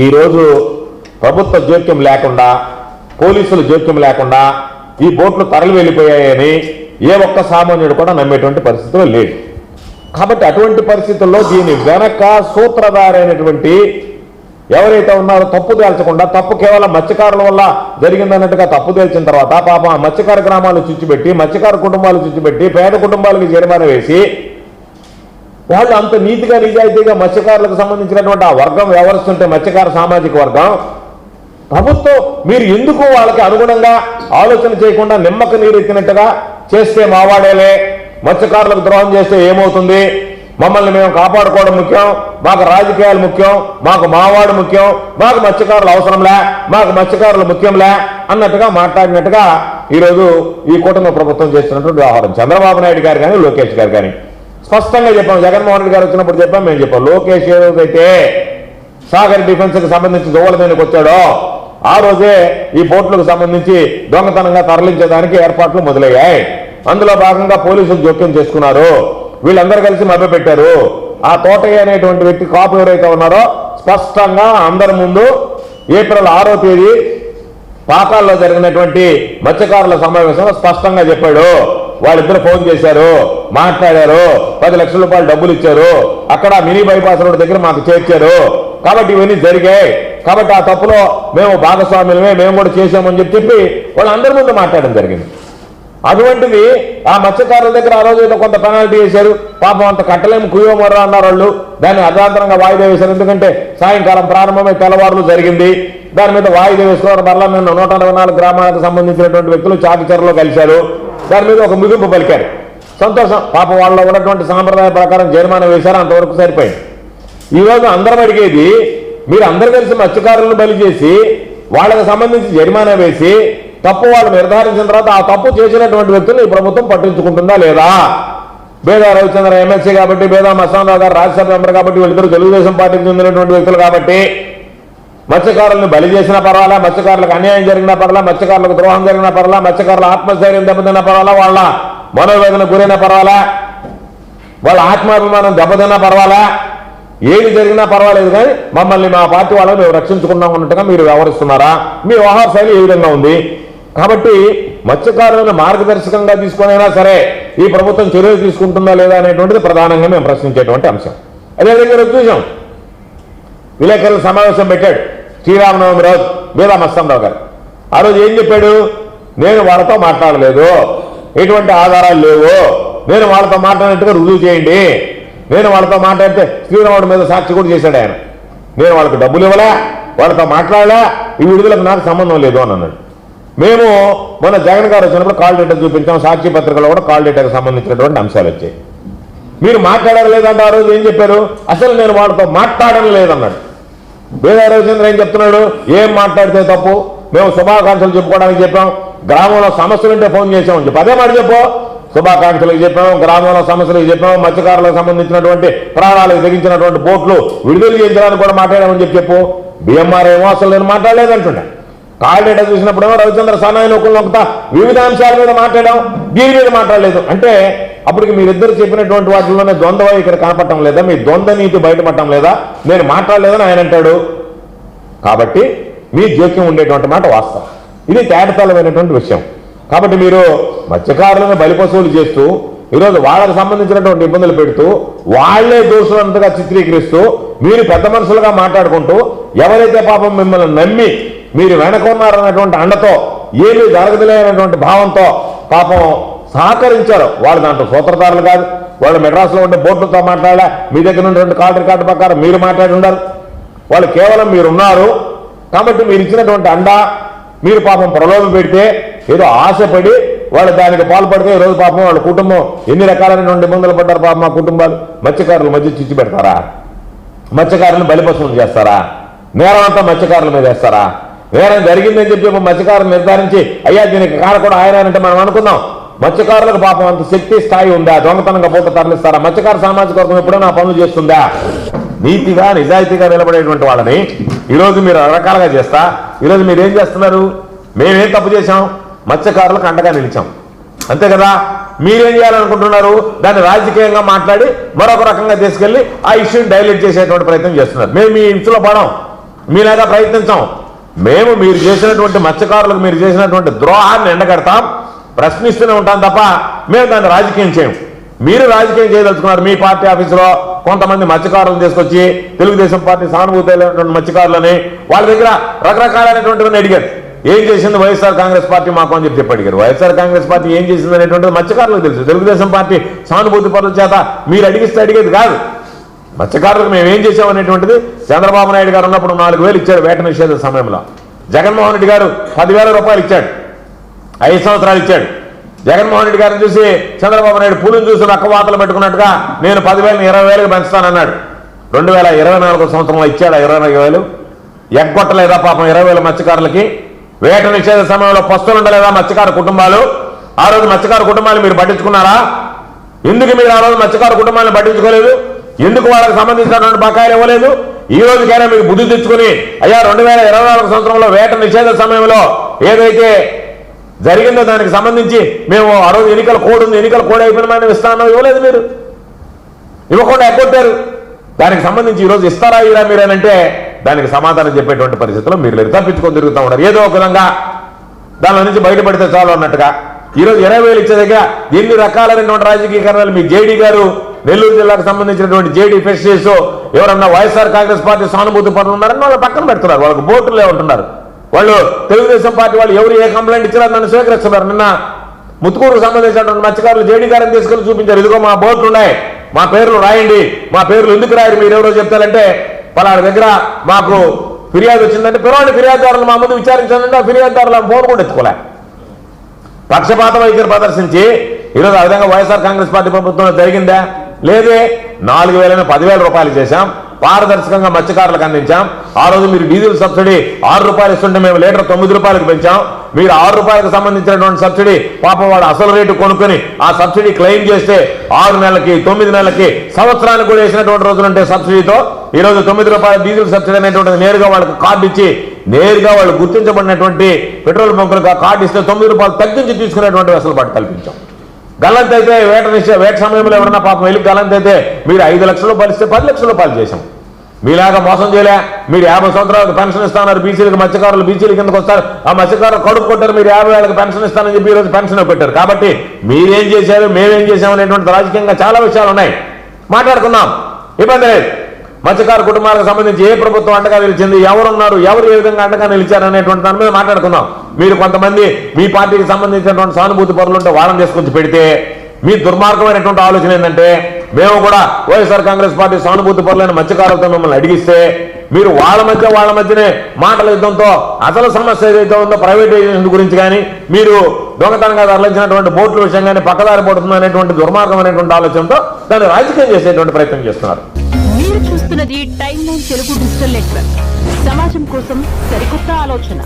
ఈరోజు ప్రభుత్వ జోక్యం లేకుండా, పోలీసుల జోక్యం లేకుండా ఈ బోట్లు తరలి వెళ్ళిపోయాయని ఏ ఒక్క సామాన్యుడు కూడా నమ్మేటువంటి పరిస్థితిలో లేడు. కాబట్టి అటువంటి పరిస్థితుల్లో దీని వెనక సూత్రధారైనటువంటి ఎవరైతే ఉన్నారో తప్పు తేల్చకుండా, తప్పు కేవలం మత్స్యకారుల వల్ల జరిగిందన్నట్టుగా తప్పు తేల్చిన తర్వాత పాపం ఆ మత్స్యకార గ్రామాలు చుచ్చిపెట్టి, మత్స్యకార కుటుంబాలు చుచ్చిపెట్టి, పేద కుటుంబాలకు జరిమానా వేసి వాళ్ళు అంత నీతిగా నిజాయితీగా మత్స్యకారులకు సంబంధించినటువంటి ఆ వర్గం వ్యవహరిస్తుంటే మత్స్యకార సామాజిక వర్గం, ప్రభుత్వం మీరు ఎందుకు వాళ్ళకి అనుగుణంగా ఆలోచన చేయకుండా నిమ్మక నీరెత్తినట్టుగా చేస్తే మావాడేలే, మత్స్యకారులకు ద్రోహం చేస్తే ఏమవుతుంది, మమ్మల్ని మేము కాపాడుకోవడం ముఖ్యం, మాకు రాజకీయాలు ముఖ్యం, మాకు మావాడు ముఖ్యం, మాకు మత్స్యకారులు అవసరంలే, మాకు మత్స్యకారులు ముఖ్యంలే అన్నట్టుగా మాట్లాడినట్టుగా ఈరోజు ఈ కూటమి ప్రభుత్వం చేస్తున్నటువంటి వ్యవహారం. చంద్రబాబు నాయుడు గారు కానీ, లోకేష్ గారు కానీ స్పష్టంగా చెప్పాం. జగన్మోహన్ రెడ్డి గారు వచ్చినప్పుడు చెప్పాం, మేము చెప్పాం. లోకేష్ ఏ రోజైతే సాగర్ డిఫెన్స్కి సంబంధించి దోవల మీదకి వచ్చాడో ఆ రోజే ఈ బోట్లకు సంబంధించి దొంగతనంగా తరలించేదానికి ఏర్పాట్లు మొదలయ్యాయి. అందులో భాగంగా పోలీసులు జోక్యం చేసుకున్నారు. వీళ్ళందరూ కలిసి మభ్యపెట్టారు. ఆ తోటయ్య అనేటువంటి వ్యక్తి కాపు ఎవరైతే ఉన్నారో స్పష్టంగా అందరి ముందు ఏప్రిల్ 6వ తేదీ పాకాల్లో జరిగినటువంటి మత్స్యకారుల సమావేశంలో స్పష్టంగా చెప్పాడు. వాళ్ళిద్దరు ఫోన్ చేశారు, మాట్లాడారు, 10 లక్షల రూపాయలు డబ్బులు ఇచ్చారు, అక్కడ మినీ బైపాస్ రోడ్ దగ్గర మాకు చేర్చారు. కాబట్టి ఇవన్నీ జరిగాయి. కాబట్టి ఆ తప్పులో మేము భాగస్వామ్యమే, మేము కూడా చేశామని చెప్పి వాళ్ళందరి ముందు మాట్లాడడం జరిగింది. అటువంటిది ఆ మత్స్యకారుల దగ్గర ఆ రోజు ఏదో కొంత పెనాల్టీ వేశారు. పాపం అంత కట్టలేము, కుయ్యోమర్రా అన్నారు వాళ్ళు. దాన్ని అర్ధాంతరంగా వాయిదా వేశారు. ఎందుకంటే సాయంకాలం ప్రారంభమై తెల్లవారులు జరిగింది. దాని మీద వాయిదా వేసుకోవడం వల్ల నిన్న 124 గ్రామాలకు సంబంధించినటువంటి వ్యక్తులు చాకిచెరలో కలిశారు. దాని మీద ఒక ముగింపు పలికారు. సంతోషం. పాపం వాళ్ళలో ఉన్నటువంటి సాంప్రదాయ ప్రకారం జరిమానా వేశారు, అంతవరకు సరిపోయింది. ఈరోజు అందరం అడిగేది, మీరు అందరు కలిసి మత్స్యకారులను బలి చేసి వాళ్ళకి సంబంధించి జరిమానా వేసి తప్పు వాళ్ళు నిర్ధారించిన తర్వాత ఆ తప్పు చేసినటువంటి వ్యక్తులు ఈ ప్రభుత్వం పట్టించుకుంటుందా లేదా? బేదా రవిచంద్ర ఎమ్మెల్సీ కాబట్టి, బేదా మస్తానరావు గారు రాజ్యసభ మెంబర్ కాబట్టి, వీళ్ళిద్దరు తెలుగుదేశం పార్టీకి చెందినటువంటి వ్యక్తులు కాబట్టి మత్స్యకారులను బలి చేసినా పర్వాలా, మత్స్యకారులకు అన్యాయం జరిగినా పర్వాలా, మత్స్యకారులకు ద్రోహం జరిగినా పర్వాలా, మత్స్యకారుల ఆత్మస్థైర్యం దెబ్బతిన్నా పర్వాలా, వాళ్ళ మనోవేదన గురైనా పర్వాలా, వాళ్ళ ఆత్మాభిమానం దెబ్బతిన్నా పర్వాలా, ఏది జరిగినా పర్వాలేదు, కానీ మమ్మల్ని మా పార్టీ వాళ్ళని మేము రక్షించుకున్నాం అన్నట్టుగా మీరు వ్యవహరిస్తున్నారా? మీ వ్యవహార శైలి ఏ విధంగా ఉంది? కాబట్టి మత్స్యకారులను మార్గదర్శకంగా తీసుకునైనా సరే ఈ ప్రభుత్వం చర్యలు తీసుకుంటుందా లేదా అనేటువంటిది ప్రధానంగా మేము ప్రశ్నించేటువంటి అంశం. అదేవిధంగా చూసాం, విలేకరుల సమావేశం పెట్టాడు శ్రీరామనవమి రోజు బేదా మస్తానరావు గారు. ఆ రోజు ఏం చెప్పాడు? నేను వాళ్ళతో మాట్లాడలేదు, ఎటువంటి ఆధారాలు లేవు, నేను వాళ్ళతో మాట్లాడినట్టుగా రుజువు చేయండి, నేను వాళ్ళతో మాట్లాడితే శ్రీరాముడి మీద సాక్షి కూడా చేశాడు ఆయన, నేను వాళ్ళకి డబ్బులు ఇవ్వలే, వాళ్ళతో మాట్లాడలే, ఈ విడుదలకు నాకు సంబంధం లేదు అని అన్నాడు. మేము మొన్న జగన్ గారు వచ్చినప్పుడు కాల్ డేటా చూపించాం, సాక్షి పత్రికలో కూడా కాల్ డేటాకు సంబంధించినటువంటి అంశాలు వచ్చాయి. మీరు మాట్లాడడం లేదంటే ఆ రోజు ఏం చెప్పారు? అసలు నేను వాళ్ళతో మాట్లాడడం లేదన్నాడు. బేదా రవిచంద్ర ఏం చెప్తున్నాడు? ఏం మాట్లాడితే తప్పు, మేము శుభాకాంక్షలు చెప్పుకోవడానికి చెప్పాం, గ్రామంలో సమస్యలుంటే ఫోన్ చేసామని చెప్పి అదే మాట చెప్పు. శుభాకాంక్షలకు చెప్పాము, గ్రామంలో సమస్యలకు చెప్పాము, మత్స్యకారులకు సంబంధించినటువంటి ప్రాణాలకు తెగించినటువంటి బోట్లు విడుదల చేయించడానికి కూడా మాట్లాడామని చెప్పు. బిఎంఆర్ ఏమో అసలు నేను మాట్లాడలేదంటున్నా. కాల్ డేటా చూసినప్పుడేమో రవిచంద్ర సన్నాయి నొక్కులు నొక్కుతా వివిధ అంశాల మీద మాట్లాడాం, దీని మీద మాట్లాడలేదు అంటే అప్పటికి మీరిద్దరు చెప్పినటువంటి వాటిలోనే ద్వంద్వ ఇక్కడ కనపడటం లేదా? మీ ద్వంద్వ నీతి బయటపడటం లేదా? నేను మాట్లాడలేదని ఆయన అంటాడు. కాబట్టి మీ జోక్యం ఉండేటువంటి మాట వాస్తవం. ఇది తేటతలమైనటువంటి విషయం. కాబట్టి మీరు మత్స్యకారులను బలిపశువులు చేస్తూ ఈరోజు వాళ్ళకి సంబంధించినటువంటి ఇబ్బందులు పెడుతూ వాళ్లే దోషులంతగా చిత్రీకరిస్తూ మీరు పెద్ద మనుషులుగా మాట్లాడుకుంటూ ఎవరైతే పాపం మిమ్మల్ని నమ్మి మీరు వెనకున్నారన్నటువంటి అండతో ఏమీ జరగదులేనటువంటి భావంతో పాపం సహకరించారు వాళ్ళు దాంట్లో సూత్రధారులు కాదు. వాళ్ళు మెడ్రాస్లో ఉండే బోట్లతో మాట్లాడా, మీ దగ్గర ఉన్నటువంటి కాల్ రికార్డు ప్రకారం మీరు మాట్లాడి ఉండాలి. వాళ్ళు కేవలం మీరున్నారు కాబట్టి మీరు ఇచ్చినటువంటి అండ మీరు పాపం ప్రలోభం పెడితే ఏదో ఆశపడి వాళ్ళు దానికి పాల్పడితే ఈరోజు పాపం వాళ్ళ కుటుంబం ఎన్ని రకాలైనటువంటి ఇబ్బందులు పడ్డారు పాపం. మా కుటుంబాలు మత్స్యకారుల మధ్య చిచ్చు పెడతారా? మత్స్యకారులను బలిపశువులు చేస్తారా? నేరం అంతా మత్స్యకారుల మీద వేస్తారా? నేరం జరిగిందని చెప్పి మత్స్యకారులు నిర్ధారించి అయ్యా దీనికి కారకుడు ఆయన అంటే మనం అనుకుందాం. మత్స్యకారులకు పాపం అంత శక్తి స్థాయి ఉందా? దొంగతనంగా పూట తరలిస్తారా? మత్స్యకార సామాజిక వర్గం ఎప్పుడైనా పనులు చేస్తుందా? నీతిగా నిజాయితీగా నిలబడేటువంటి వాళ్ళని ఈరోజు మీరు రకరకాలుగా చేస్తా ఈరోజు మీరు ఏం చేస్తున్నారు? మేమేం తప్పు చేశాం? మత్స్యకారులకు అండగా నిలిచాం, అంతే కదా. మీరేం చేయాలనుకుంటున్నారు? దాన్ని రాజకీయంగా మాట్లాడి మరొక రకంగా తీసుకెళ్లి ఆ ఇష్యూని డైల్యూట్ చేసేటువంటి ప్రయత్నం చేస్తున్నారు. మేము మీ ఇంట్లో పడం, మీలాగా ప్రయత్నించాం. మేము మీరు చేసినటువంటి మత్స్యకారులకు మీరు చేసినటువంటి ద్రోహాన్ని ఎండగడతాం, ప్రశ్నిస్తూనే ఉంటాం తప్ప మేము దాన్ని రాజకీయం చేయం. మీరు రాజకీయం చేయదలుచుకున్నారు. మీ పార్టీ ఆఫీసులో కొంతమంది మత్స్యకారులను తీసుకొచ్చి తెలుగుదేశం పార్టీ సానుభూతి అయినటువంటి మత్స్యకారులని వాళ్ళ దగ్గర రకరకాలైనటువంటివన్నీ అడిగారు. ఏం చేసింది వైఎస్ఆర్ కాంగ్రెస్ పార్టీ మాకు అని చెప్పి అడిగారు. వైఎస్ఆర్ కాంగ్రెస్ పార్టీ ఏం చేసింది అనేటువంటిది మత్స్యకారులకు తెలుసు. తెలుగుదేశం పార్టీ సానుభూతి పరుల చేత మీరు అడిగిస్తే అడిగేది కాదు. మత్స్యకారులకు మేము ఏం చేసామనేటువంటిది చంద్రబాబు నాయుడు గారు ఉన్నప్పుడు 4,000 ఇచ్చాడు వేట నిషేధ సమయంలో. జగన్మోహన్ రెడ్డి గారు 10,000 రూపాయలు ఇచ్చాడు, 5 సంవత్సరాలు ఇచ్చాడు. జగన్మోహన్ రెడ్డి గారిని చూసి చంద్రబాబు నాయుడు పూలను చూసి రక్కవాతలు పెట్టుకున్నట్టుగా నేను 10,000ని 20,000కి పెంచుతానన్నాడు. 2024 సంవత్సరంలో ఇచ్చాడు 20,000. ఎగ్గొట్టలేదా పాపం 20,000 మత్స్యకారులకి? వేట నిషేధ సమయంలో పస్తులు ఉండలేదా మత్స్యకారు కుటుంబాలు? ఆ రోజు మత్స్యకారు కుటుంబాలు మీరు పట్టించుకున్నారా? ఎందుకు మీరు ఆ రోజు మత్స్యకారు కుటుంబాలను పట్టించుకోలేదు? ఎందుకు వాళ్ళకి సంబంధించినటువంటి బకాయిలు ఇవ్వలేదు? ఈ రోజుకైనా మీకు బుద్ధి తెచ్చుకుని అయ్యా 2024 సంవత్సరంలో వేట నిషేధ సమయంలో ఏదైతే జరిగిందో దానికి సంబంధించి మేము ఆ రోజు ఎన్నికల కోడ్ ఉంది, ఎన్నికల కోడ్ అయిపోయిన మనం ఇస్తానో ఇవ్వలేదు. మీరు ఇవ్వకుండా ఎక్కొట్టారు. దానికి సంబంధించి ఈరోజు ఇస్తారా ఇరా మీరేనంటే దానికి సమాధానం చెప్పేటువంటి పరిస్థితుల్లో మీరు లేరు, తప్పించుకొని తిరుగుతూ ఉన్నారు. ఏదో ఒక విధంగా దానిలో నుంచి బయటపడితే చాలు అన్నట్టుగా ఈరోజు 20,000 ఇచ్చే దగ్గర ఎన్ని రకాలైనటువంటి రాజకీయకరణాలు మీ జేడీ గారు నెల్లూరు జిల్లాకు సంబంధించినటువంటి జేడీ ఫెస్టివ్స్ ఎవరన్నా వైఎస్ఆర్ కాంగ్రెస్ పార్టీ సానుభూతి పనులు ఉన్నారని వాళ్ళు పక్కన పెడుతున్నారు. వాళ్ళకి బోర్డులే ఉంటున్నారు. వాళ్ళు తెలుగుదేశం పార్టీ వాళ్ళు ఎవరు ఏ కంప్లైంట్ ఇచ్చినా దాన్ని స్వీకరిస్తున్నారు. నిన్న ముత్తుకూరుకు సంబంధించినటువంటి మత్స్యకారులు జేడీ గారిని తీసుకెళ్లి చూపించారు. ఇదిగో మా బోర్డులు ఉన్నాయి, మా పేర్లు రాయండి. మా పేర్లు ఎందుకు రాయరు మీరు ఎవరో చెప్తారంటే పలానా దగ్గర మాకు ఫిర్యాదు వచ్చిందంటే పిలవండి ఫిర్యాదుదారులు మా ముందు విచారించాలంటే ఆ ఫిర్యాదుదారులు ఫోన్ కూడా ఎత్తుకోలే. పక్షపాత వైఖరి ప్రదర్శించి ఈరోజు ఆ విధంగా వైఎస్ఆర్ కాంగ్రెస్ పార్టీ ప్రభుత్వంలో జరిగిందా? లేదే. 4,000 10,000 రూపాయలు చేశాం, పారదర్శకంగా మత్స్యకారులకు అందించాం. ఆ రోజు మీరు డీజిల్ సబ్సిడీ 6 రూపాయలు ఇస్తుంటే మేము లీటర్ 9 రూపాయలకు పెంచాం. మీరు 6 రూపాయలకు సంబంధించినటువంటి సబ్సిడీ పాపం వాడు అసలు రేటు కొనుక్కొని ఆ సబ్సిడీ క్లెయిమ్ చేస్తే 6 నెలలకి 9 నెలలకి సంవత్సరానికి కూడా వేసినటువంటి రోజులుంటే సబ్సిడీతో ఈరోజు 9 రూపాయల డీజిల్ సబ్సిడీ అనేటువంటిది నేరుగా వాళ్ళకి కార్డు ఇచ్చి నేరుగా వాళ్ళు గుర్తించబడినటువంటి పెట్రోల్ బంకులకు ఆ కార్డు ఇస్తే 9 రూపాయలు తగ్గించి తీసుకునేటువంటి వెసులుబాటు కల్పించాం. గల్లంత అయితే వేట సమయంలో ఎవరన్నా పాపం వెళ్ళి గల్లంత అయితే మీరు 5 లక్షల రూపాయలు ఇస్తే 10 లక్షల రూపాయలు చేశాం. మీలాగా మోసం చేయలే. మీరు 50 సంవత్సరాలకు పెన్షన్ ఇస్తున్నారు బీసీలకు, మత్స్యకారులు బీసీల కిందకు వస్తారు. ఆ మత్స్యకారులు కడుపు కొట్టారు, మీరు 50,000కి పెన్షన్ ఇస్తానని చెప్పి ఈరోజు పెన్షన్ పెట్టారు. కాబట్టి మీరేం చేశారు మేమేం చేశాం అనేటువంటి రాజకీయంగా చాలా విషయాలు ఉన్నాయి, మాట్లాడుకుందాం, ఇబ్బంది లేదు. మత్స్యకారు కుటుంబాలకు సంబంధించి ఏ ప్రభుత్వం అండగా నిలిచింది, ఎవరున్నారు, ఎవరు ఏ విధంగా అండగా నిలిచారు అనేటువంటి దాని మీద మాట్లాడుకుందాం. మీరు కొంతమంది మీ పార్టీకి సంబంధించినటువంటి సానుభూతి పరులు ఉంటే వాళ్ళని తీసుకొచ్చి పెడితే మీ దుర్మార్గమైనటువంటి ఆలోచన ఏంటంటే మేము కూడా వైఎస్ఆర్ కాంగ్రెస్ పార్టీ సానుభూతి పరులైన మత్స్యకారులతో మిమ్మల్ని అడిగిస్తే మీరు వాళ్ళ మధ్యనే మాటల యుద్ధంతో అసలు సమస్య ఏదైతే ఉందో ప్రైవేటైజేషన్ గురించి కానీ మీరు దొంగతనంగా తరలించినటువంటి బోట్ల విషయం కానీ పక్కదారి పడుతుంది అనేటువంటి దుర్మార్గమైనటువంటి ఆలోచనతో దాన్ని రాజకీయం చేసేటువంటి ప్రయత్నం చేస్తున్నారు. మీరు చూస్తున్నది time line Telugu digital network. సమాజం కోసం సరికొత్త ఆలోచన.